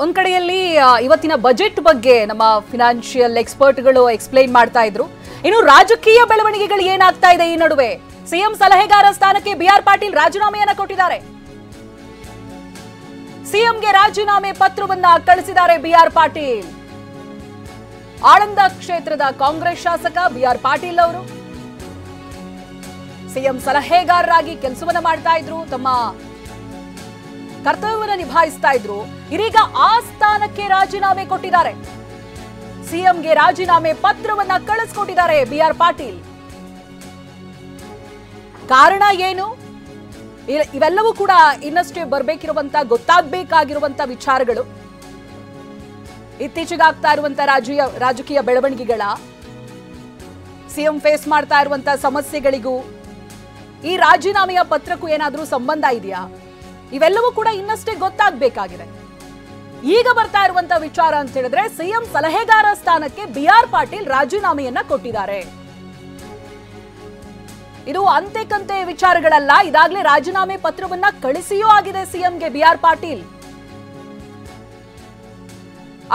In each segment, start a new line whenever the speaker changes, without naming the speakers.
ಒಂದ್ ಕಡೆಯಲ್ಲಿ ಇವತ್ತಿನ ಬಜೆಟ್ ಬಗ್ಗೆ ನಮ್ಮ ಫಿನಾನ್ಷಿಯಲ್ ಎಕ್ಸ್ಪರ್ಟ್ಗಳು ಎಕ್ಸ್ಪ್ಲೈನ್ ಮಾಡ್ತಾ ಇದ್ರು. ಇನ್ನು ರಾಜಕೀಯ ಬೆಳವಣಿಗೆಗಳು ಏನಾಗ್ತಾ ಇದೆ ಈ ನಡುವೆ? ಸಿಎಂ ಸಲಹೆಗಾರ ಸ್ಥಾನಕ್ಕೆ ಬಿಆರ್ ಪಾಟೀಲ್ ರಾಜೀನಾಮೆಯನ್ನ ಕೊಟ್ಟಿದ್ದಾರೆ. ಸಿಎಂಗೆ ರಾಜೀನಾಮೆ ಪತ್ರವನ್ನ ಕಳಿಸಿದ್ದಾರೆ ಬಿಆರ್ ಪಾಟೀಲ್. ಆಳಂದ ಕ್ಷೇತ್ರದ ಕಾಂಗ್ರೆಸ್ ಶಾಸಕ ಬಿಆರ್ ಪಾಟೀಲ್ ಅವರು ಸಿಎಂ ಸಲಹೆಗಾರರಾಗಿ ಕೆಲಸವನ್ನ ಮಾಡ್ತಾ ಇದ್ರು, ತಮ್ಮ ಕರ್ತವ್ಯವನ್ನ ನಿಭಾಯಿಸ್ತಾ ಇದ್ರು. ಇದೀಗ ಆ ಸ್ಥಾನಕ್ಕೆ ರಾಜೀನಾಮೆ ಕೊಟ್ಟಿದ್ದಾರೆ. ಸಿಎಂಗೆ ರಾಜೀನಾಮೆ ಪತ್ರವನ್ನ ಕಳಿಸ್ಕೊಟ್ಟಿದ್ದಾರೆ ಬಿಆರ್ ಪಾಟೀಲ್. ಕಾರಣ ಏನು? ಇವೆಲ್ಲವೂ ಕೂಡ ಇನ್ನಷ್ಟೇ ಬರಬೇಕಿರುವಂತ ಗೊತ್ತಾಗಬೇಕಾಗಿರುವಂತ ವಿಚಾರಗಳು. ಇತ್ತೀಚೆಗಾಗ್ತಾ ಇರುವಂತ ರಾಜಕೀಯ ಬೆಳವಣಿಗೆಗಳ, ಸಿಎಂ ಫೇಸ್ ಮಾಡ್ತಾ ಇರುವಂತ ಸಮಸ್ಯೆಗಳಿಗೂ ಈ ರಾಜೀನಾಮೆಯ ಪತ್ರಕ್ಕೂ ಏನಾದ್ರೂ ಸಂಬಂಧ ಇದೆಯಾ? ಇವೆಲ್ಲವೂ ಕೂಡ ಇನ್ನಷ್ಟೇ ಗೊತ್ತಾಗಬೇಕಾಗಿದೆ. ಈಗ ಬರ್ತಾ ಇರುವಂತ ವಿಚಾರ ಅಂತ ಹೇಳಿದ್ರೆ, ಸಿಎಂ ಸಲಹೆಗಾರ ಸ್ಥಾನಕ್ಕೆ ಬಿಆರ್ ಪಾಟೀಲ್ ರಾಜೀನಾಮೆಯನ್ನ ಕೊಟ್ಟಿದ್ದಾರೆ. ಇದು ಅಂತೆ ಕಂತೆ ವಿಚಾರಗಳಲ್ಲ, ಇದಾಗಲೇ ರಾಜೀನಾಮೆ ಪತ್ರವನ್ನ ಕಳಿಸಿಯೂ ಆಗಿದೆ ಸಿಎಂಗೆ ಬಿಆರ್ ಪಾಟೀಲ್.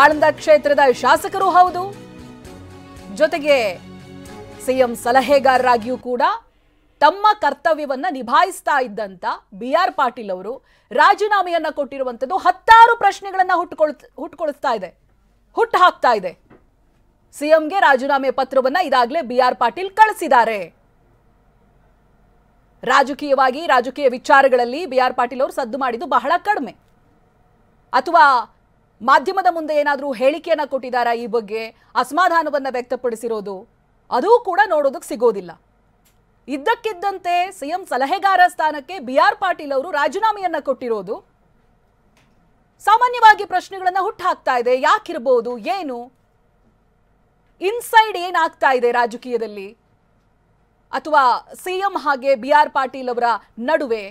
ಆಳಂದ ಕ್ಷೇತ್ರದ ಶಾಸಕರು ಹೌದು, ಜೊತೆಗೆ ಸಿಎಂ ಸಲಹೆಗಾರರಾಗಿಯೂ ಕೂಡ ತಮ್ಮ ಕರ್ತವ್ಯವನ್ನ ನಿಭಾಯಿಸ್ತಾ ಇದ್ದಂತ ಬಿಆರ್ ಪಾಟೀಲ್ ಅವರು ರಾಜೀನಾಮೆಯನ್ನ ಕೊಟ್ಟಿರುವಂತದ್ದು ಹತ್ತಾರು ಪ್ರಶ್ನೆಗಳನ್ನ ಹುಟ್ಟು ಹಾಕ್ತಾ ಇದೆ. ಸಿಎಂಗೆ ರಾಜೀನಾಮೆ ಪತ್ರವನ್ನ ಇದಾಗಲೇ ಬಿಆರ್ ಪಾಟೀಲ್ ಕಳಿಸಿದ್ದಾರೆ. ರಾಜಕೀಯ ವಿಚಾರಗಳಲ್ಲಿ ಬಿಆರ್ ಪಾಟೀಲ್ ಅವರು ಸದ್ದು ಮಾಡಿದ್ದು ಬಹಳ ಕಡಿಮೆ. ಅಥವಾ ಮಾಧ್ಯಮದ ಮುಂದೆ ಏನಾದರೂ ಹೇಳಿಕೆಯನ್ನ ಕೊಟ್ಟಿದ್ದಾರಾ ಈ ಬಗ್ಗೆ, ಅಸಮಾಧಾನವನ್ನ ವ್ಯಕ್ತಪಡಿಸಿರೋದು, ಅದೂ ಕೂಡ ನೋಡೋದಕ್ಕೆ ಸಿಗೋದಿಲ್ಲ. ಇದ್ದಕ್ಕಿದ್ದಂತೆ ಸಿಎಂ ಸಲಹೆಗಾರ ಸ್ಥಾನಕ್ಕೆ ಬಿಆರ್ ಪಾಟೀಲ್ ಅವರು ರಾಜೀನಾಮೆಯನ್ನ ಕೊಟ್ಟಿರೋದು ಸಾಮಾನ್ಯವಾಗಿ ಪ್ರಶ್ನೆಗಳನ್ನ ಹುಟ್ಟುಹಾಕ್ತಾ ಇದೆ. ಯಾಕಿರಬಹುದು, ಏನು ಇನ್ಸೈಡ್ ಏನಾಗ್ತಾ ಇದೆ ರಾಜಕೀಯದಲ್ಲಿ, ಅಥವಾ ಸಿಎಂ ಹಾಗೆ ಬಿಆರ್ ಪಾಟೀಲ್ ಅವರ ನಡುವೆ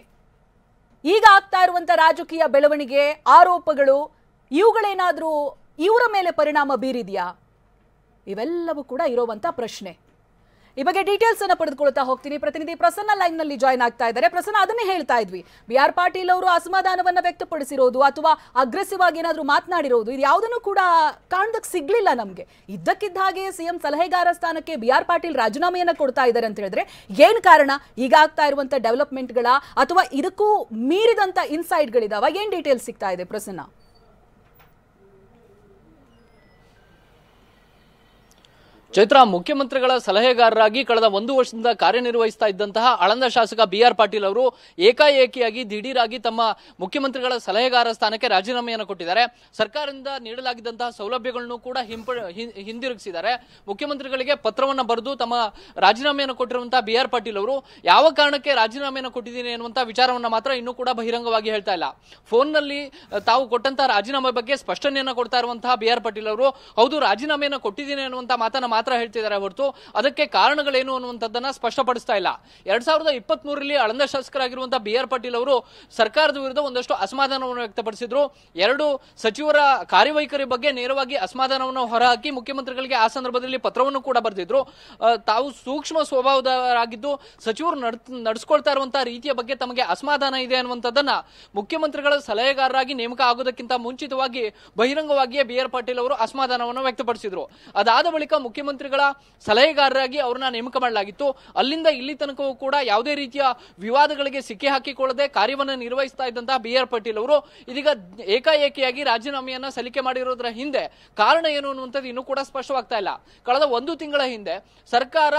ಈಗ ಆಗ್ತಾ ಇರುವಂತ ರಾಜಕೀಯ ಬೆಳವಣಿಗೆ, ಆರೋಪಗಳು, ಇವುಗಳೇನಾದ್ರೂ ಇವರ ಮೇಲೆ ಪರಿಣಾಮ ಬೀರಿದೆಯಾ? ಇವೆಲ್ಲವೂ ಕೂಡ ಇರುವಂತ ಪ್ರಶ್ನೆ. ಈ ಬಗ್ಗೆ ಡೀಟೇಲ್ಸ್ ಅನ್ನ ಪಡೆದುಕೊಳ್ತಾ ಹೋಗ್ತೀನಿ. ಪ್ರತಿನಿಧಿ ಪ್ರಸನ್ನ ಲೈನ್ ನಲ್ಲಿ ಜಾಯ್ನ್ ಆಗ್ತಾ ಇದ್ದಾರೆ. ಪ್ರಸನ್ನ, ಅದನ್ನೇ ಹೇಳ್ತಾ ಇದ್ವಿ, ಬಿಆರ್ ಪಾಟೀಲ್ ಅವರು ಅಸಮಾಧಾನವನ್ನ ವ್ಯಕ್ತಪಡಿಸಿರೋದು ಅಥವಾ ಅಗ್ರೆಸಿವ್ ಆಗಿ ಏನಾದ್ರೂ ಮಾತನಾಡಿರೋದು, ಇದು ಯಾವುದನ್ನು ಕೂಡ ಕಾಣದಕ್ಕೆ ಸಿಗ್ಲಿಲ್ಲ ನಮ್ಗೆ. ಇದ್ದಕ್ಕಿದ್ದ ಹಾಗೆ ಸಿಎಂ ಸಲಹೆಗಾರ ಸ್ಥಾನಕ್ಕೆ ಬಿಆರ್ ಪಾಟೀಲ್ ರಾಜೀನಾಮೆಯನ್ನ ಕೊಡ್ತಾ ಇದ್ದಾರೆ ಅಂತ ಹೇಳಿದ್ರೆ ಏನ್ ಕಾರಣ? ಈಗ ಆಗ್ತಾ ಇರುವಂತ ಡೆವಲಪ್ಮೆಂಟ್ಗಳ ಅಥವಾ ಇದಕ್ಕೂ ಮೀರಿದಂತ ಇನ್ಸೈಡ್ಗಳಿದಾವ? ಏನ್ ಡೀಟೇಲ್ಸ್ ಸಿಗ್ತಾ ಇದೆ ಪ್ರಸನ್ನ?
ಚೈತ್ರ, ಮುಖ್ಯಮಂತ್ರಿಗಳ ಸಲಹೆಗಾರರಾಗಿ ಕಳೆದ 1 ವರ್ಷದಿಂದ ಕಾರ್ಯನಿರ್ವಹಿಸ್ತಾ ಇದ್ದಂತಹ ಆಳಂದ ಶಾಸಕ ಬಿಆರ್ ಪಾಟೀಲ್ ಅವರು ಏಕಾಏಕಿಯಾಗಿ ದಿಢೀರಾಗಿ ತಮ್ಮ ಮುಖ್ಯಮಂತ್ರಿಗಳ ಸಲಹೆಗಾರ ಸ್ಥಾನಕ್ಕೆ ರಾಜೀನಾಮೆಯನ್ನು ಕೊಟ್ಟಿದ್ದಾರೆ. ಸರ್ಕಾರದಿಂದ ನೀಡಲಾಗಿದ್ದಂತಹ ಸೌಲಭ್ಯಗಳನ್ನು ಕೂಡ ಹಿಂದಿರುಗಿಸಿದ್ದಾರೆ. ಮುಖ್ಯಮಂತ್ರಿಗಳಿಗೆ ಪತ್ರವನ್ನು ಬರೆದು ತಮ್ಮ ರಾಜೀನಾಮೆಯನ್ನು ಕೊಟ್ಟಿರುವಂತಹ ಬಿಆರ್ ಪಾಟೀಲ್ ಅವರು ಯಾವ ಕಾರಣಕ್ಕೆ ರಾಜೀನಾಮೆಯನ್ನು ಕೊಟ್ಟಿದ್ದೀನಿ ಎನ್ನುವಂತಹ ವಿಚಾರವನ್ನು ಮಾತ್ರ ಇನ್ನೂ ಕೂಡ ಬಹಿರಂಗವಾಗಿ ಹೇಳ್ತಾ ಇಲ್ಲ. ಫೋನ್ನಲ್ಲಿ ತಾವು ಕೊಟ್ಟಂತಹ ರಾಜೀನಾಮೆ ಬಗ್ಗೆ ಸ್ಪಷ್ಟನೆಯನ್ನು ಕೊಡ್ತಾ ಇರುವಂತಹ ಬಿಆರ್ ಪಾಟೀಲ್ ಅವರು ಹೌದು ರಾಜೀನಾಮೆಯನ್ನು ಕೊಟ್ಟಿದ್ದೀನಿ ಅನ್ನುವಂತಹ ಮಾತನ್ನ ಮಾತ್ರ ಹೇಳ್ತಿದ್ದಾರೆ ಹೊರತು ಅದಕ್ಕೆ ಕಾರಣಗಳೇನು ಅನ್ನುವಂಥದ್ದನ್ನ ಸ್ಪಷ್ಟಪಡಿಸ್ತಾ ಇಲ್ಲ. 2023ರಲ್ಲಿ ಆಳಂದ ಶಾಸಕರಾಗಿರುವಂತಹ ಬಿಆರ್ ಪಾಟೀಲ್ ಅವರು ಸರ್ಕಾರದ ವಿರುದ್ಧ ಒಂದಷ್ಟು ಅಸಮಾಧಾನವನ್ನು ವ್ಯಕ್ತಪಡಿಸಿದ್ರು. 2 ಸಚಿವರ ಕಾರ್ಯವೈಖರಿ ಬಗ್ಗೆ ನೇರವಾಗಿ ಅಸಮಾಧಾನವನ್ನು ಹೊರಹಾಕಿ ಮುಖ್ಯಮಂತ್ರಿಗಳಿಗೆ ಆ ಸಂದರ್ಭದಲ್ಲಿ ಪತ್ರವನ್ನು ಕೂಡ ಬರೆದಿದ್ರು. ತಾವು ಸೂಕ್ಷ್ಮ ಸ್ವಭಾವದವರಾಗಿದ್ದು ಸಚಿವರು ನಡೆಸ್ಕೊಳ್ತಾ ಇರುವಂತಹ ರೀತಿಯ ಬಗ್ಗೆ ತಮಗೆ ಅಸಮಾಧಾನ ಇದೆ ಅನ್ನುವಂಥದ್ದನ್ನ ಮುಖ್ಯಮಂತ್ರಿಗಳ ಸಲಹೆಗಾರರಾಗಿ ನೇಮಕ ಆಗೋದಕ್ಕಿಂತ ಮುಂಚಿತವಾಗಿ ಬಹಿರಂಗವಾಗಿಯೇ ಬಿಆರ್ ಪಾಟೀಲ್ ಅವರು ಅಸಮಾಧಾನವನ್ನು ವ್ಯಕ್ತಪಡಿಸಿದ್ರು. ಅದಾದ ಬಳಿಕ ಮುಖ್ಯಮಂತ್ರಿಗಳ ಸಲಹೆಗಾರರಾಗಿ ಅವರನ್ನ ನೇಮಕ ಮಾಡಲಾಗಿತ್ತು. ಅಲ್ಲಿಂದ ಇಲ್ಲಿ ತನಕವೂ ಕೂಡ ಯಾವುದೇ ರೀತಿಯ ವಿವಾದಗಳಿಗೆ ಸಿಕ್ಕಿ ಹಾಕಿಕೊಳ್ಳದೆ ಕಾರ್ಯವನ್ನು ನಿರ್ವಹಿಸ್ತಾ ಇದ್ದಂತಹ ಬಿಆರ್ ಪಾಟೀಲ್ ಅವರು ಇದೀಗ ಏಕಾಏಕಿಯಾಗಿ ರಾಜೀನಾಮೆಯನ್ನ ಸಲ್ಲಿಕೆ ಮಾಡಿರೋದ್ರ ಹಿಂದೆ ಕಾರಣ ಏನು ಅನ್ನುವಂಥದ್ದು ಇನ್ನೂ ಕೂಡ ಸ್ಪಷ್ಟವಾಗ್ತಾ ಇಲ್ಲ. ಕಳೆದ 1 ತಿಂಗಳ ಹಿಂದೆ ಸರ್ಕಾರ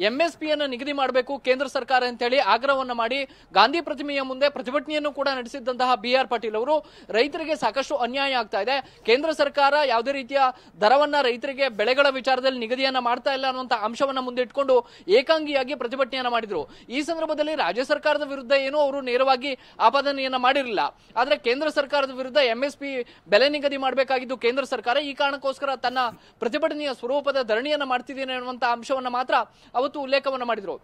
ಎಂಎಸ್ಪಿಯನ್ನು ನಿಗದಿ ಮಾಡಬೇಕು ಕೇಂದ್ರ ಸರ್ಕಾರ ಅಂತ ಹೇಳಿ ಆಗ್ರಹವನ್ನ ಮಾಡಿ ಗಾಂಧಿ ಪ್ರತಿಮೆಯ ಮುಂದೆ ಪ್ರತಿಭಟನೆಯನ್ನು ಕೂಡ ನಡೆಸಿದ್ದಂತಹ ಬಿಆರ್ ಪಾಟೀಲ್ ಅವರು ರೈತರಿಗೆ ಸಾಕಷ್ಟು ಅನ್ಯಾಯ ಆಗ್ತಾ ಇದೆ, ಕೇಂದ್ರ ಸರ್ಕಾರ ಯಾವುದೇ ರೀತಿಯ ದರವನ್ನ ರೈತರಿಗೆ ಬೆಳೆಗಳ ವಿಚಾರದಲ್ಲಿ ನಿಗದಿಯನ್ನ ಮಾಡ್ತಾ ಇಲ್ಲ ಅನ್ನುವಂತ ಅಂಶವನ್ನ ಮುಂದಿಟ್ಕೊಂಡು ಏಕಾಂಗಿಯಾಗಿ ಪ್ರತಿಭಟನೆಯನ್ನ ಮಾಡಿದ್ರು. ಈ ಸಂದರ್ಭದಲ್ಲಿ ರಾಜ್ಯ ಸರ್ಕಾರದ ವಿರುದ್ಧ ಏನೋ ಅವರು ನೇರವಾಗಿ ಆಪಾದನೆಯನ್ನ ಮಾಡಿರಲಿಲ್ಲ. ಆದ್ರೆ ಕೇಂದ್ರ ಸರ್ಕಾರದ ವಿರುದ್ಧ ಎಂಎಸ್ಪಿ ಬೆಲೆ ನಿಗದಿ ಮಾಡಬೇಕಾಗಿದ್ದು ಕೇಂದ್ರ ಸರ್ಕಾರ, ಈ ಕಾರಣಕ್ಕೋಸ್ಕರ ತನ್ನ ಪ್ರತಿಭಟನೆಯ ಸ್ವರೂಪದ ಧರಣಿಯನ್ನ ಮಾಡ್ತಿದ್ದೇನೆ ಅನ್ನುವಂತ ಅಂಶವನ್ನ ಮಾತ್ರ ಅವತ್ತು ಉಲ್ಲೇಖವನ್ನ ಮಾಡಿದ್ರು.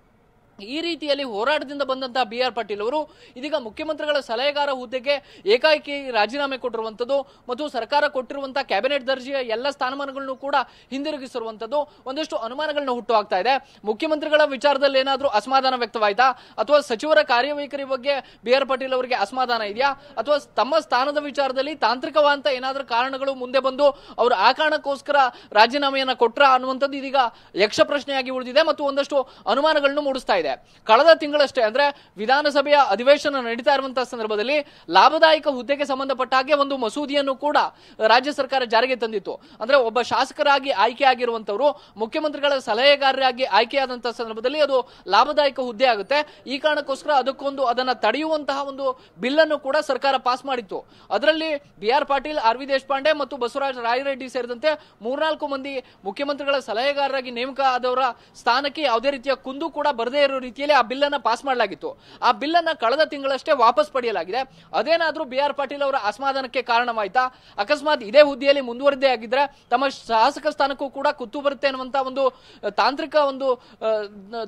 ಈ ರೀತಿಯಲ್ಲಿ ಹೋರಾಟದಿಂದ ಬಂದಂತಹ ಬಿ ಆರ್ ಪಾಟೀಲ್ ಅವರು ಇದೀಗ ಮುಖ್ಯಮಂತ್ರಿಗಳ ಸಲಹೆಗಾರ ಹುದ್ದೆಗೆ ಏಕಾಏಕಿ ರಾಜೀನಾಮೆ ಕೊಟ್ಟಿರುವಂತದ್ದು ಮತ್ತು ಸರ್ಕಾರ ಕೊಟ್ಟಿರುವಂತಹ ಕ್ಯಾಬಿನೆಟ್ ದರ್ಜೆಯ ಎಲ್ಲ ಸ್ಥಾನಮಾನಗಳನ್ನು ಕೂಡ ಹಿಂದಿರುಗಿಸಿರುವಂತದ್ದು ಒಂದಷ್ಟು ಅನುಮಾನಗಳನ್ನ ಹುಟ್ಟು ಹಾಕ್ತಾ ಇದೆ. ಮುಖ್ಯಮಂತ್ರಿಗಳ ವಿಚಾರದಲ್ಲಿ ಏನಾದರೂ ಅಸಮಾಧಾನ ವ್ಯಕ್ತವಾಯ್ತಾ ಅಥವಾ ಸಚಿವರ ಕಾರ್ಯವೈಖರಿ ಬಗ್ಗೆ ಬಿ ಆರ್ ಪಾಟೀಲ್ ಅವರಿಗೆ ಅಸಮಾಧಾನ ಇದೆಯಾ ಅಥವಾ ತಮ್ಮ ಸ್ಥಾನದ ವಿಚಾರದಲ್ಲಿ ತಾಂತ್ರಿಕವಾದಂತ ಏನಾದರೂ ಕಾರಣಗಳು ಮುಂದೆ ಬಂದು ಅವರು ಆ ಕಾರಣಕ್ಕೋಸ್ಕರ ರಾಜೀನಾಮೆಯನ್ನ ಕೊಟ್ರ ಅನ್ನುವಂಥದ್ದು ಇದೀಗ ಯಕ್ಷ ಪ್ರಶ್ನೆಯಾಗಿ ಉಳಿದಿದೆ ಮತ್ತು ಒಂದಷ್ಟು ಅನುಮಾನಗಳನ್ನು ಮೂಡಿಸ್ತಾ ಇದೆ. ಕಳೆದ ತಿಂಗಳಷ್ಟೇ ಅಂದ್ರೆ ವಿಧಾನಸಭೆಯ ಅಧಿವೇಶನ ನಡೀತಾ ಇರುವಂತಹ ಸಂದರ್ಭದಲ್ಲಿ ಲಾಭದಾಯಕ ಹುದ್ದೆಗೆ ಸಂಬಂಧಪಟ್ಟ ಹಾಗೆ ಒಂದು ಮಸೂದೆಯನ್ನು ಕೂಡ ರಾಜ್ಯ ಸರ್ಕಾರ ಜಾರಿಗೆ ತಂದಿತ್ತು. ಅಂದ್ರೆ ಒಬ್ಬ ಶಾಸಕರಾಗಿ ಆಯ್ಕೆ ಆಗಿರುವಂತವರು ಮುಖ್ಯಮಂತ್ರಿಗಳ ಸಲಹೆಗಾರರಾಗಿ ಆಯ್ಕೆಯಾದಂತಹ ಸಂದರ್ಭದಲ್ಲಿ ಅದು ಲಾಭದಾಯಕ ಹುದ್ದೆ ಆಗುತ್ತೆ. ಈ ಕಾರಣಕ್ಕೋಸ್ಕರ ಅದನ್ನ ತಡೆಯುವಂತಹ ಒಂದು ಬಿಲ್ ಅನ್ನು ಕೂಡ ಸರ್ಕಾರ ಪಾಸ್ ಮಾಡಿತ್ತು. ಅದರಲ್ಲಿ B R Patil, R V Deshpande ಮತ್ತು ಬಸವರಾಜ ರಾಯರೆಡ್ಡಿ ಸೇರಿದಂತೆ 3-4 ಮಂದಿ ಮುಖ್ಯಮಂತ್ರಿಗಳ ಸಲಹೆಗಾರರಾಗಿ ನೇಮಕ ಆದವರ ಸ್ಥಾನಕ್ಕೆ ಯಾವುದೇ ರೀತಿಯ ಕುಂದು ಕೂಡ ಬರದೇ ಇರೋ ರೀತಿಯಲ್ಲಿ ಆ ಬಿಲ್ ಅನ್ನ ಪಾಸ್ ಮಾಡಲಾಗಿತ್ತು. ಆ ಬಿಲ್ ಅನ್ನ ಕಳೆದ ತಿಂಗಳಷ್ಟೇ ವಾಪಸ್ ಪಡೆಯಲಾಗಿದೆ. ಅದೇನಾದ್ರೂ ಬಿ ಆರ್ ಪಾಟೀಲ್ ಅವರ ಅಸಮಾಧಾನಕ್ಕೆ ಕಾರಣವಾಯ್ತಾ? ಅಕಸ್ಮಾತ್ ಇದೇ ಹುದ್ದೆಯಲ್ಲಿ ಮುಂದುವರೆದೇ ಆಗಿದ್ರೆ ತಮ್ಮ ಶಾಸಕ ಸ್ಥಾನಕ್ಕೂ ಕೂಡ ಕುತ್ತು ಬರುತ್ತೆ ಅನ್ನುವಂತ ಒಂದು ತಾಂತ್ರಿಕ ಒಂದು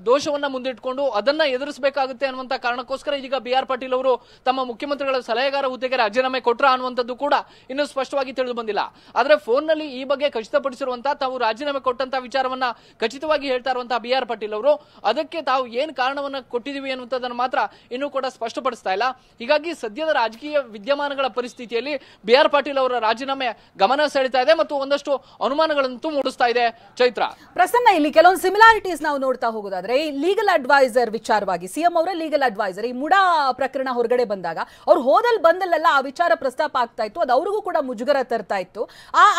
ದೋಷವನ್ನ ಮುಂದಿಟ್ಕೊಂಡು ಅದನ್ನ ಎದುರಿಸಬೇಕಾಗುತ್ತೆ ಅನ್ನುವಂತ ಕಾರಣಕ್ಕೋಸ್ಕರ ಇದೀಗ ಬಿ ಆರ್ ಪಾಟೀಲ್ ಅವರು ತಮ್ಮ ಮುಖ್ಯಮಂತ್ರಿಗಳ ಸಲಹೆಗಾರ ಹುದ್ದೆಗೆ ರಾಜೀನಾಮೆ ಕೊಟ್ರ ಅನ್ನುವಂಥದ್ದು ಕೂಡ ಇನ್ನೂ ಸ್ಪಷ್ಟವಾಗಿ ತಿಳಿದು ಬಂದಿಲ್ಲ. ಆದ್ರೆ ಫೋನ್ ನಲ್ಲಿ ಈ ಬಗ್ಗೆ ಖಚಿತಪಡಿಸಿರುವಂತಹ ತಾವು ರಾಜೀನಾಮೆ ಕೊಟ್ಟಂತಹ ವಿಚಾರವನ್ನ ಖಚಿತವಾಗಿ ಹೇಳ್ತಾ ಇರುವಂತಹ ಬಿ ಆರ್ ಪಾಟೀಲ್ ಅವರು ಅದಕ್ಕೆ ತಾವು ಏನ್ ಕಾರಣವನ್ನ ಕೊಟ್ಟಿದೀವಿ ಅನ್ನುವಂಥದ್ದನ್ನು ಮಾತ್ರ ಇನ್ನೂ ಕೂಡ ಸ್ಪಷ್ಟಪಡಿಸ್ತಾ ಇಲ್ಲ. ಹೀಗಾಗಿ ಸದ್ಯದ ರಾಜಕೀಯ ವಿದ್ಯಮಾನಗಳ ಪರಿಸ್ಥಿತಿಯಲ್ಲಿ ಬಿ ಆರ್ ಪಾಟೀಲ್ ಅವರ ರಾಜೀನಾಮೆ ಗಮನ ಸೆಳೀತಾ ಇದೆ ಮತ್ತು ಒಂದಷ್ಟು ಅನುಮಾನಗಳಂತೂ ಮೂಡಿಸ್ತಾ ಇದೆ. ಚೈತ್ರ,
ಪ್ರಸನ್ನ, ಇಲ್ಲಿ ಕೆಲವೊಂದು ಸಿಮಿಲಾರಿಟೀಸ್ ನಾವು ನೋಡ್ತಾ ಹೋಗೋದಾದ್ರೆ ಲೀಗಲ್ ಅಡ್ವೈಸರ್ ವಿಚಾರವಾಗಿ ಸಿಎಂ ಅವರ ಲೀಗಲ್ ಅಡ್ವೈಸರ್ ಈ ಮುಡಾ ಪ್ರಕರಣ ಹೊರಗಡೆ ಬಂದಾಗ ಅವ್ರು ಬಂದಲ್ಲೆಲ್ಲ ಆ ವಿಚಾರ ಪ್ರಸ್ತಾಪ ಆಗ್ತಾ ಇತ್ತು. ಅದು ಅವ್ರಿಗೂ ಕೂಡ ಮುಜುಗರ ತರ್ತಾ ಇತ್ತು.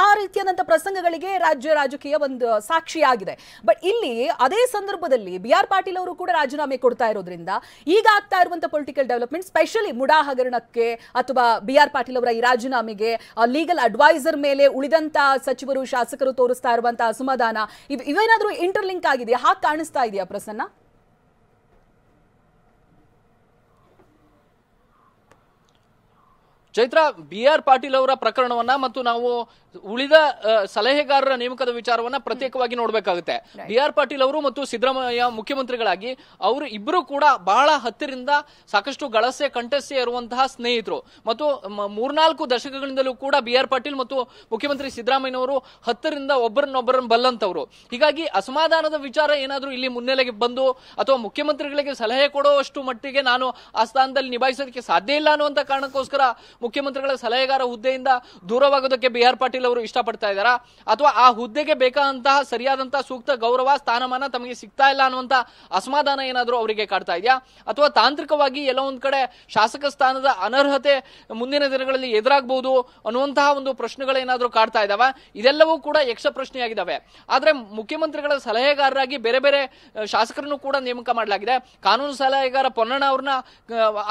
ಆ ರೀತಿಯಾದಂತ ಪ್ರಸಂಗಗಳಿಗೆ ರಾಜಕೀಯ ಒಂದು ಸಾಕ್ಷಿಯಾಗಿದೆ. ಬಟ್ ಇಲ್ಲಿ ಅದೇ ಸಂದರ್ಭದಲ್ಲಿ ಬಿ ಆರ್ ಪಾಟೀಲ್ ಅವರು ಕೂಡ ರಾಜೀನಾಮೆ ಕೊಡ್ತಾ ಇರೋದ್ರಿಂದ ಈಗ ಆಗ್ತಾ ಇರುವಂತಹ ಪೊಲಿಟಿಕಲ್ ಡೆವಲಪ್ಮೆಂಟ್, ಸ್ಪೆಷಲಿ ಮುಡಾ ಹಗರಣಕ್ಕೆ ಅಥವಾ ಬಿ ಆರ್ ಪಾಟೀಲ್ ಅವರ ಈ ರಾಜೀನಾಮೆಗೆ ಲೀಗಲ್ ಅಡ್ವೈಸರ್ ಮೇಲೆ ಉಳಿದಂತ ಸಚಿವರು, ಶಾಸಕರು ತೋರಿಸ್ತಾ ಇರುವಂತಹ ಅಸಮಾಧಾನ ಇವೇನಾದ್ರೂ ಇಂಟರ್ಲಿಂಕ್ ಆಗಿದೆಯಾ? ಹಾಗೆ ಕಾಣಿಸ್ತಾ ಇದೆಯಾ ಪ್ರಸನ್ನ?
ಚೈತ್ರ, ಬಿ ಆರ್ ಪಾಟೀಲ್ ಅವರ ಪ್ರಕರಣವನ್ನ ಮತ್ತು ನಾವು ಉಳಿದ ಸಲಹೆಗಾರರ ನೇಮಕದ ವಿಚಾರವನ್ನ ಪ್ರತ್ಯೇಕವಾಗಿ ನೋಡಬೇಕಾಗುತ್ತೆ. ಬಿ ಆರ್ ಪಾಟೀಲ್ ಅವರು ಮತ್ತು ಸಿದ್ದರಾಮಯ್ಯ ಮುಖ್ಯಮಂತ್ರಿಗಳಾಗಿ ಅವರು ಇಬ್ಬರು ಕೂಡ ಬಹಳ ಹತ್ತಿರದಿಂದ ಸಾಕಷ್ಟು ಗಳಸೆ ಕಂಠಸ್ಯ ಇರುವಂತಹ ಸ್ನೇಹಿತರು ಮತ್ತು 3-4 ದಶಕಗಳಿಂದಲೂ ಕೂಡ ಬಿ ಆರ್ ಪಾಟೀಲ್ ಮತ್ತು ಮುಖ್ಯಮಂತ್ರಿ ಸಿದ್ದರಾಮಯ್ಯನವರು ಹತ್ತಿರದಿಂದ ಒಬ್ಬರನ್ನೊಬ್ಬರನ್ನು ಬಲ್ಲಂತವರು. ಹೀಗಾಗಿ ಅಸಮಾಧಾನದ ವಿಚಾರ ಏನಾದ್ರೂ ಇಲ್ಲಿ ಮುನ್ನೆಲೆಗೆ ಬಂದು ಅಥವಾ ಮುಖ್ಯಮಂತ್ರಿಗಳಿಗೆ ಸಲಹೆ ಕೊಡುವಷ್ಟು ಮಟ್ಟಿಗೆ ನಾನು ಆ ಸ್ಥಾನದಲ್ಲಿ ನಿಭಾಯಿಸೋದಕ್ಕೆ ಸಾಧ್ಯ ಇಲ್ಲ ಅನ್ನುವಂತ ಕಾರಣಕ್ಕೋಸ್ಕರ ಮುಖ್ಯಮಂತ್ರಿಗಳ ಸಲಹೆಗಾರ ಹುದ್ದೆಯಿಂದ ದೂರವಾಗೋದಕ್ಕೆ ಬಿ ಆರ್ ಪಾಟೀಲ್ ಅವರು ಇಷ್ಟಪಡ್ತಾ ಇದ್ದಾರಾ ಅಥವಾ ಆ ಹುದ್ದೆಗೆ ಬೇಕಾದಂತಹ ಸರಿಯಾದಂತಹ ಸೂಕ್ತ ಗೌರವ ಸ್ಥಾನಮಾನ ತಮಗೆ ಸಿಗ್ತಾ ಇಲ್ಲ ಅನ್ನುವಂತ ಅಸಮಾಧಾನ ಏನಾದರೂ ಅವರಿಗೆ ಕಾಡ್ತಾ ಇದೆಯಾ ಅಥವಾ ತಾಂತ್ರಿಕವಾಗಿ ಎಲ್ಲ ಒಂದ್ ಕಡೆ ಶಾಸಕ ಸ್ಥಾನದ ಅನರ್ಹತೆ ಮುಂದಿನ ದಿನಗಳಲ್ಲಿ ಎದುರಾಗಬಹುದು ಅನ್ನುವಂತಹ ಒಂದು ಪ್ರಶ್ನೆಗಳೇನಾದ್ರೂ ಕಾಡ್ತಾ ಇದಾವ? ಇದೆಲ್ಲವೂ ಕೂಡ ಯಕ್ಷ ಪ್ರಶ್ನೆಯಾಗಿದ್ದಾವೆ. ಆದ್ರೆ ಮುಖ್ಯಮಂತ್ರಿಗಳ ಸಲಹೆಗಾರರಾಗಿ ಬೇರೆ ಬೇರೆ ಶಾಸಕರನ್ನು ಕೂಡ ನೇಮಕ ಮಾಡಲಾಗಿದೆ. ಕಾನೂನು ಸಲಹೆಗಾರ ಪೊನ್ನಣ್ಣ ಅವ್ರನ್ನ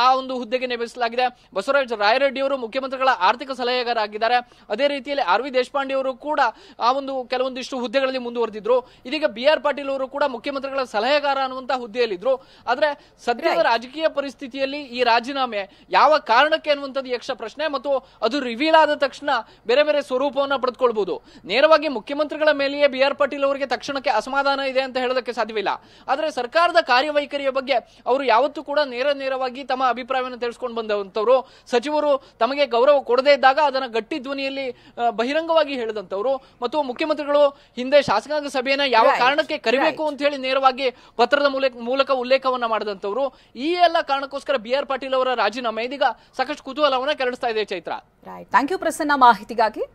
ಆ ಒಂದು ಹುದ್ದೆಗೆ ನೇಮಿಸಲಾಗಿದೆ. ಬಸವರಾಜ ರಾಯರೆಡ್ಡಿ ಅವರು ಮುಖ್ಯಮಂತ್ರಿಗಳ ಆರ್ಥಿಕ ಸಲಹೆಗಾರ ಆಗಿದ್ದಾರೆ. ಅದೇ ರೀತಿಯಲ್ಲಿ ಆರ್ ವಿ ದೇಶಪಾಂಡೆ ಅವರು ಕೂಡ ಆ ಒಂದು ಕೆಲವೊಂದಿಷ್ಟು ಹುದ್ದೆಗಳಲ್ಲಿ ಮುಂದುವರೆದಿದ್ರು. ಇದೀಗ ಬಿ ಆರ್ ಪಾಟೀಲ್ ಅವರು ಕೂಡ ಮುಖ್ಯಮಂತ್ರಿಗಳ ಸಲಹೆಗಾರ ಅನ್ನುವಂತಹ ಹುದ್ದೆಯಲ್ಲಿದ್ರು. ಆದ್ರೆ ಸದ್ಯದ ರಾಜಕೀಯ ಪರಿಸ್ಥಿತಿಯಲ್ಲಿ ಈ ರಾಜೀನಾಮೆ ಯಾವ ಕಾರಣಕ್ಕೆ ಅನ್ನುವಂಥದ್ದು ಯಕ್ಷ ಪ್ರಶ್ನೆ ಮತ್ತು ಅದು ರಿವೀಲ್ ಆದ ತಕ್ಷಣ ಬೇರೆ ಬೇರೆ ಸ್ವರೂಪವನ್ನ ಪಡೆದುಕೊಳ್ಬಹುದು. ನೇರವಾಗಿ ಮುಖ್ಯಮಂತ್ರಿಗಳ ಮೇಲೆಯೇ ಬಿ ಆರ್ ಪಾಟೀಲ್ ಅವರಿಗೆ ತಕ್ಷಣಕ್ಕೆ ಅಸಮಾಧಾನ ಇದೆ ಅಂತ ಹೇಳೋದಕ್ಕೆ ಸಾಧ್ಯವಿಲ್ಲ. ಆದ್ರೆ ಸರ್ಕಾರದ ಕಾರ್ಯವೈಖರಿಯ ಬಗ್ಗೆ ಅವರು ಯಾವತ್ತೂ ಕೂಡ ನೇರವಾಗಿ ತಮ್ಮ ಅಭಿಪ್ರಾಯವನ್ನು ತಿಳಿಸ್ಕೊಂಡು ಬಂದಂತವರು, ಸಚಿವರು ತಮಗೆ ಗೌರವ ಕೊಡದೇ ಇದ್ದಾಗ ಅದನ್ನ ಗಟ್ಟಿ ಧ್ವನಿಯಲ್ಲಿ ಬಹಿರಂಗವಾಗಿ ಹೇಳಿದಂತವರು ಮತ್ತು ಮುಖ್ಯಮಂತ್ರಿಗಳು ಹಿಂದೆ ಶಾಸಕಾಂಗ ಸಭೆಯನ್ನ ಯಾವ ಕಾರಣಕ್ಕೆ ಕರಿಬೇಕು ಅಂತ ಹೇಳಿ ನೇರವಾಗಿ ಪತ್ರದ ಮೂಲಕ ಉಲ್ಲೇಖವನ್ನ ಮಾಡಿದಂತವರು. ಈ ಎಲ್ಲ ಕಾರಣಕ್ಕೋಸ್ಕರ ಬಿ ಆರ್ ಪಾಟೀಲ್ ಅವರ ರಾಜೀನಾಮೆ ಇದೀಗ ಸಾಕಷ್ಟು ಕುತೂಹಲವನ್ನ ಕೆರಳಿಸ್ತಾ ಇದೆ. ಚೈತ್ರ,
ಥ್ಯಾಂಕ್ ಯು ಪ್ರಸನ್ನ ಮಾಹಿತಿಗಾಗಿ.